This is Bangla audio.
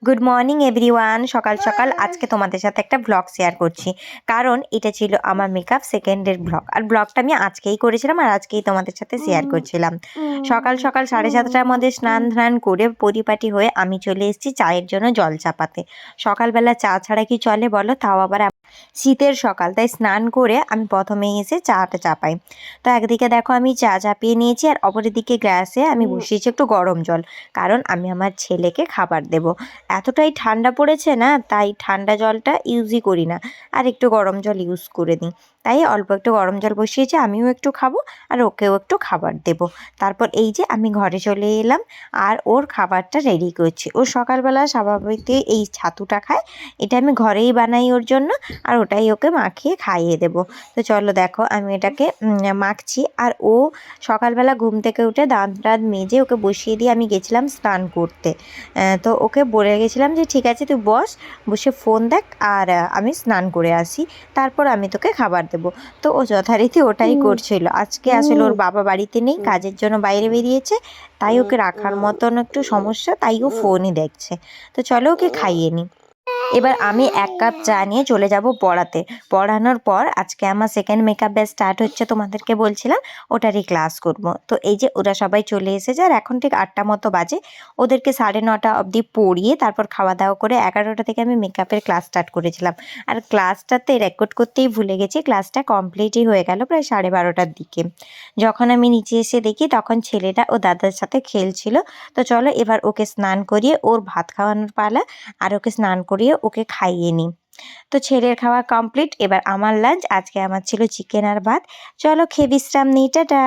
Good morning everyone. সকাল সকাল আজকে তোমাদের সাথে একটা ব্লগ শেয়ার করছি, কারণ এটা ছিল আমার মেকআপ সেকেন্ডের ব্লগ। আর ব্লগটা আমি আজকেই করেছিলাম আর আজকেই তোমাদের সাথে শেয়ার করছিলাম। সকাল সকাল 7:30টার মধ্যে স্নান ধান করে পরিপাটি হয়ে আমি চলে এসেছি চায়ের জন্য জল চাপাতে। সকালবেলা চা ছাড়া কি চলে বলো, তাও আবার শীতের সকাল, তাই স্নান করে আমি প্রথমে এসে চাটা চাপাই। তো একদিকে দেখো আমি চা চাপিয়ে নিয়েছি, আর অপরদিকে গ্লাসে আমি বসিয়েছি একটু গরম জল, কারণ আমি আমার ছেলেকে খাবার দেব। এতটাই ঠান্ডা পড়েছে না, তাই ঠান্ডা জলটা ইউজই করি না, আর একটু গরম জল ইউজ করে নিই। তাই অল্প একটু গরম জল বসিয়েছি, আমিও একটু খাবো আর ওকেও একটু খাবার দেব। তারপর এই যে আমি ঘরে চলে এলাম আর ওর খাবারটা রেডি করছি। ও সকালবেলা স্বাভাবিক এই ছাতুটা খায়, এটা আমি ঘরেই বানাই ওর জন্য, আর ওটাই ওকে মাখিয়ে খাইয়ে দেব। তো চলো দেখো আমি এটাকে মাখছি। আর ও সকালবেলা ঘুম থেকে উঠে দাঁত মেজে ওকে বসিয়ে দিয়ে আমি গেছিলাম স্নান করতে। তো ওকে বলে গেছিলাম যে ঠিক আছে তুই বসে ফোন দেখ, আর আমি স্নান করে আসি, তারপর আমি তোকে খাবার দেবো। তো ও যথারীতি ওটাই করছিল। আজকে আসলে ওর বাবা বাড়িতে নেই, কাজের জন্য বাইরে বেরিয়েছে, তাই ওকে রাখার মতন একটু সমস্যা, তাই ও ফোনই দেখছে। তো চলো ওকে খাইয়ে নিই। এবার আমি 1 কাপ চা নিয়ে চলে যাব পড়াতে। পড়ানোর পর আজকে আমার সেকেন্ড মেকআপ ব্যাচ স্টার্ট হচ্ছে, তোমাদেরকে বলছিলাম, ওটারই ক্লাস করব। তো এই যে ওরা সবাই চলে এসেছে, আর এখন ঠিক 8টা মতো বাজে। ওদেরকে 9:30 অবধি পড়িয়ে তারপর খাওয়া দাওয়া করে 11টা থেকে আমি মেকআপের ক্লাস স্টার্ট করেছিলাম। আর ক্লাসটাতে রেকর্ড করতেই ভুলে গেছি, ক্লাসটা কমপ্লিটই হয়ে গেল প্রায় 12:30টার দিকে। যখন আমি নিচে এসে দেখি তখন ছেলেটা ও দাদার সাথে খেলছিল। তো চলো এবার ওকে স্নান করিয়ে ওর ভাত খাওয়ানোর পালা, আর ওকে স্নান করিয়ে ওকে খাইয়ে নিই। তো ছেলের খাওয়া কমপ্লিট, এবার আমার লাঞ্চ। আজকে আমার ছিল চিকেন আর ভাত। চলো খেয়ে বিশ্রাম নিই, টাটা।